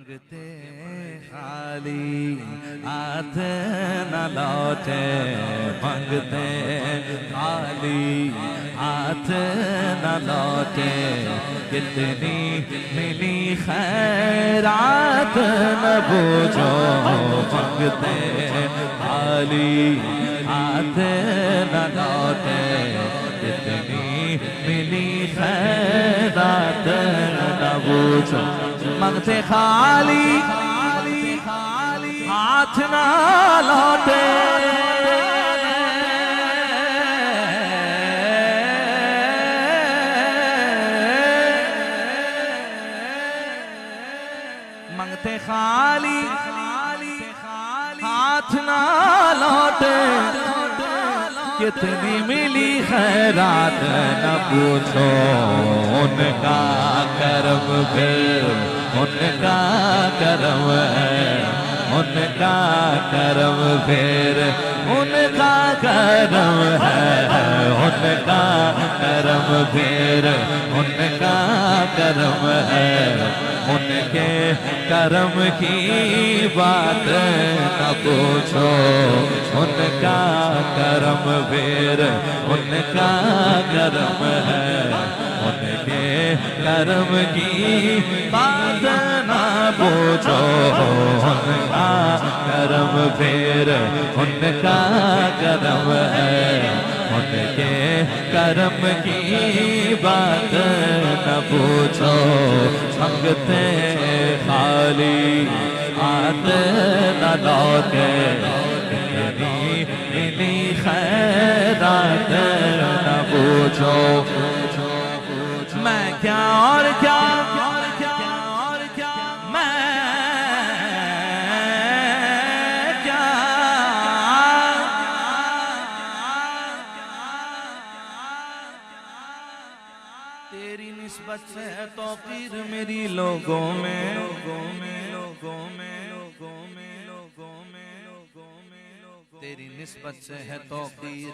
मांगते खाली हाथ न लौटे, मांगते खाली हाथ न लौटे, कितनी मिली खैरात न पूछो, मांगते खाली हाथ न लौटे, कितनी मिली खैरात न पूछो, मांगते खाली हाथ ना लौटे, मांगते खाली हाथ ना लौटे, कितनी मिली खैरात न पूछो, उनका करम फिर उनका करम है, उनका करम फिर उनका करम है, उनका करम फिर उनका करम है, उनके करम की बात न पूछो, उनका करम फिर उनका करम है, उनके करम की बात न पूछो, उनका करम फिर उनका करम है, उनके करम की बात न पूछो, मांगते खाली हाथ न लौटे, कितनी मिली खैरात न पूछो, मैं क्या और क्या मैं क्या, तेरी निस्बत से है तौकीर मेरी लोगों में, तेरी निस्बत से है तौकीर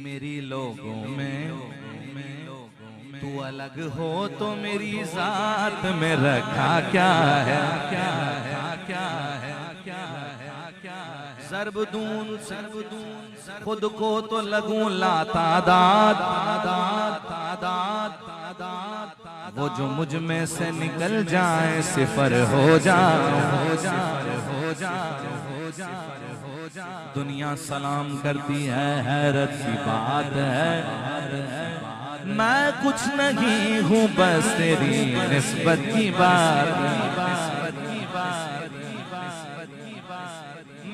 मेरी लोगों में, तू अलग हो तो मेरी जात में रखा क्या है, क्या है, क्या है, क्या है, क्या है, ज़रबदून खुद को तो लगूं लातादाद, वो जो मुझ में से निकल जाए सिफर हो जा, दुनिया सलाम करती है, हैरत की बात है, मैं कुछ नहीं हूँ बस तेरी निस्बत की बात,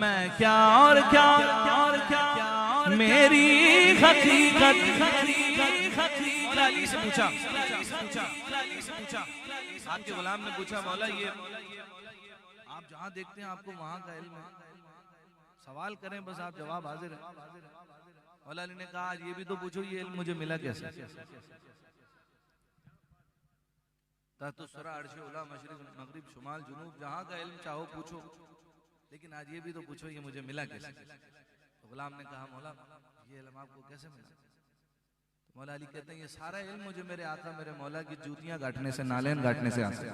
मैं क्या और क्या मेरी हकीकत, अली से पूछा, आपके गुलाम ने पूछा, मौला ये आप जहाँ देखते हैं आपको वहाँ का इल्म है, सवाल करें बस आप जवाब हाजिर है। मौला अली ने कहा ये भी तो पूछो ये इल्म मुझे मिला कैसे, तहतुस्सरा अर्श उला मशरिक मगरिब शुमाल जुनूब, जहाँ का इल्म चाहो पूछो, लेकिन आज ये भी तो पूछो ये मुझे मिला कैसे। तो गुलाम ने कहा मौला ये इल्म आपको कैसे मिला। तो मौला अली कहते हैं ये सारा इल्म मुझे मेरे आका मेरे मौला की जूतियां गांठने से, नालेन गांठने से आता है,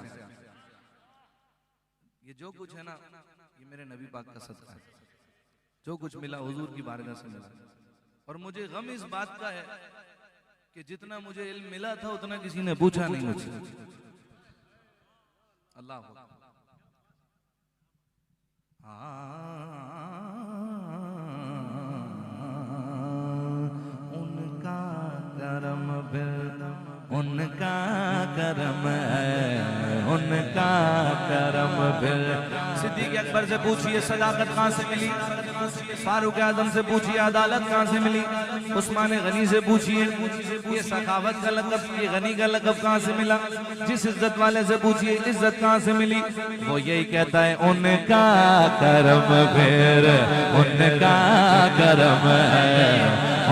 ये जो कुछ है ना ये मेरे नबी पाक का सदका है, जो कुछ मिला हुजूर की बारगाह से मिला। और मुझे गम इस बात का है कि जितना मुझे इल्म मिला था उतना किसी ने पूछा नहीं मुझसे। अल्लाह उनका करम फिर उनका करम है, उनका करम फिर। सिद्दीक़ अकबर से पूछिए सदाकत कहाँ से मिली, फारूक आजम से पूछिए अदालत कहाँ से मिली, उस्मान गनी से पूछिए ये सखावत का लक़ब, ये गनी का लक़ब कहाँ से मिला, जिस इज्जत वाले से पूछिए इज्जत कहाँ से मिली, वो यही कहता है उनका करम फिर उनका करम है,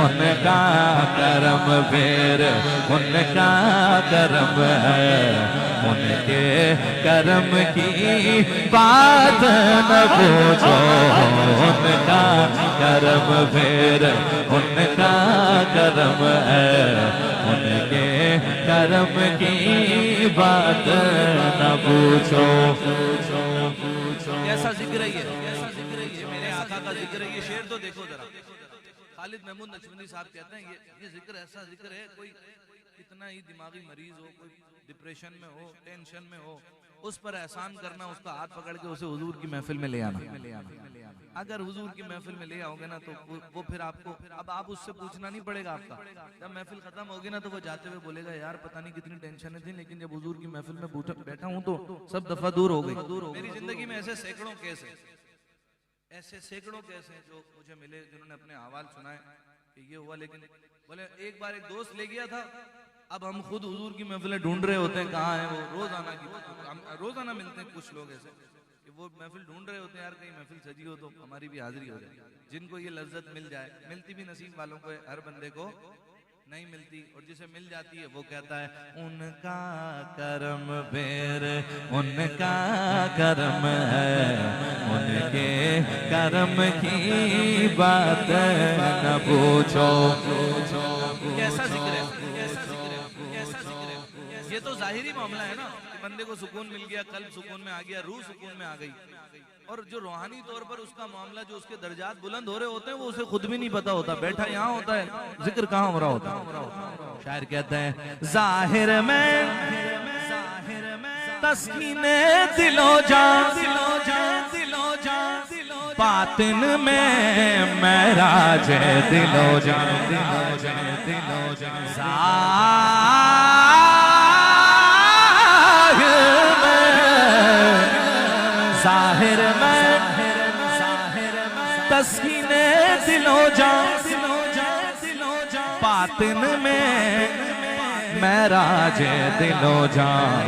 उनका करम फिर उनका करम है, उनके करम की बात न पूछो, उनका करम फिर उनका करम है, उनके करम की बात न पूछो। कैसा जिक्र है ये, कैसा जिक्र है ये, मेरे आका का जिक्र है ये। शेर तो देखो जरा, खालिद महमूद नजफनी साहब कहते हैं ये जिक्र ऐसा जिक्र है, कोई कितना ही दिमागी मरीज हो, कोई डिप्रेशन में हो, टेंशन में हो, उस पर एहसान करना, उसका हाथ पकड़ के उसे हुजूर की महफिल में ले आना। अगर हुजूर की महफिल में ले आओगे ना तो वो फिर आपको, अब आप उससे पूछना नहीं पड़ेगा आपका। जब महफिल खत्म होगी ना तो वो जाते हुए बोलेगा यार पता नहीं कितनी टेंशन थी, लेकिन जब हुजूर की महफिल में बैठा हूँ तो सब दफा दूर हो गई। मेरी जिंदगी में ऐसे सैकड़ों केस है, ऐसे सैकड़ों केस हैं जो मुझे मिले, जिन्होंने अपने अहवाल सुनाए कि ये हुआ। लेकिन बोले एक बार एक दोस्त ले गया था, अब हम खुद हुजूर की महफिलें ढूंढ रहे होते हैं, कहाँ है वो। रोजाना मिलते हैं कुछ लोग ऐसे कि वो महफिल ढूंढ रहे होते हैं, यार कहीं महफिल सजी हो तो हमारी भी हाजिरी हो जाए। जिनको ये लज्जत मिल जाए, मिलती भी नसीब वालों को, हर बंदे को नहीं मिलती, और जिसे मिल जाती है वो कहता है उनका करम बेर, उनका करम है, उनके करम की बात न पूछो। कैसा जिक्र है, कैसा जिक्र है, कैसा जिक्र है। ये तो जाहिरी मामला है ना कि बंदे को सुकून मिल गया, कल्ब सुकून में आ गया, रूह सुकून में आ गई। और जो रूहानी तौर पर उसका मामला, जो उसके दर्जात बुलंद हो रहे होते हैं, वो उसे खुद भी नहीं पता होता, बैठा यहाँ होता है, जिक्र कहाँ हो रहा होता है। शायर कहते हैं जाहिर में तस्कीने दिलो जान, बातिन में महराज दिलो जान, जाहिर में तस्कीने दिलो जान, बातिन में महराज दिलो जान,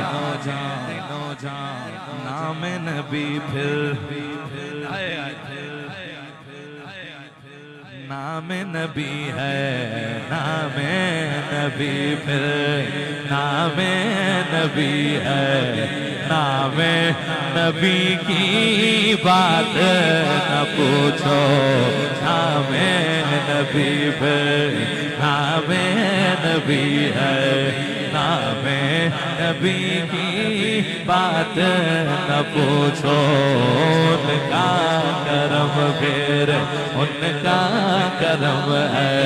नाम नबी फिर नाम नबी है, नाम नबी फिर नाम नबी है, नाम नबी की बात न पूछो। नाम नबी फिर नाम नबी है, नाम नबी की बात न पूछो। उनका करम फिर उनका करम है,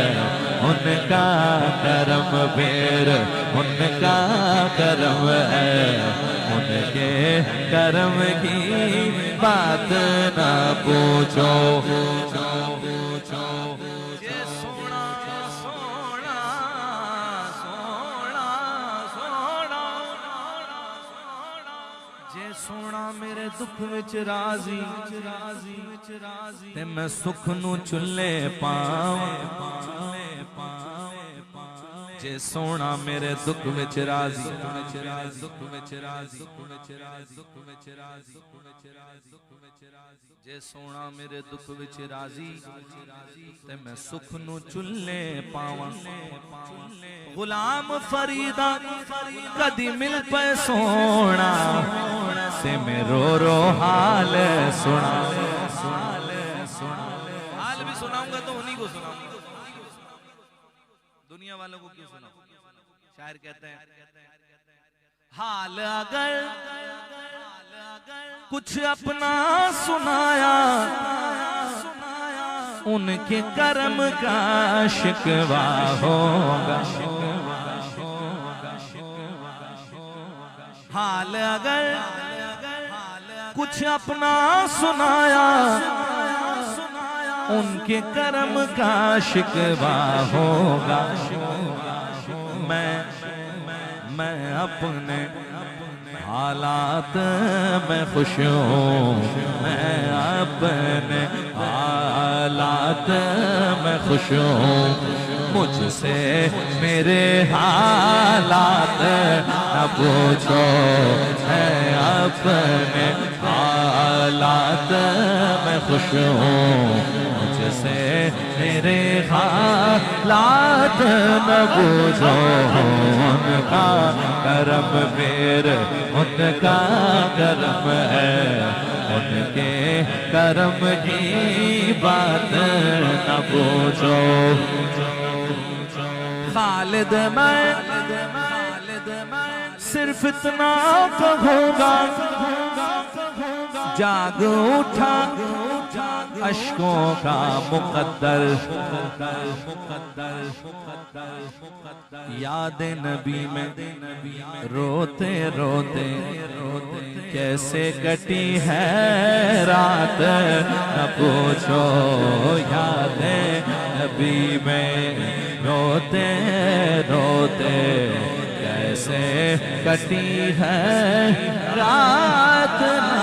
उनका करम फिर उनका करम है, उनके करम की बात न पूछो। सोना मेरे दुख विच राजी, ते मैं सुख नू चुल्ले पावां। जे सोना मेरे दुख विच राजी, जे सोना मेरे दुख विच राजी, ते मैं सुख नू चुल्ले पावां। गुलाम फरीदा कदी मिल पे सोना, से मैं रो रो हाल सुना। हाल भी सुनाऊंगा तो उन्हीं को सुनाऊंगा, दुनिया वालों को क्यों सुनाऊं। शायर कहते हैं हाल अगर कुछ अपना सुनाया, उनके कर्म का शिकवा होगा। हाल अगर कुछ अपना सुनाया, उनके कर्म का शिकवा होगा। मैं अपने हालात में खुश हूँ, मैं अपने हालात में खुश हूँ। मुझसे मेरे हालात न पूछो, मैं अपने हालात में खुश हूँ। मुझसे मेरे हालात न पूछो, उनका करम फिर उनका करम है, उनके करम की बात न पूछो। खालिद सिर्फ इतना कहूँगा, जाग उठा अश्कों का मुकद्दर, याद नबी में रोते रोते कैसे कटी है रात, न पूछो याद नबी में रोते रोते कैसे कटी है रात, न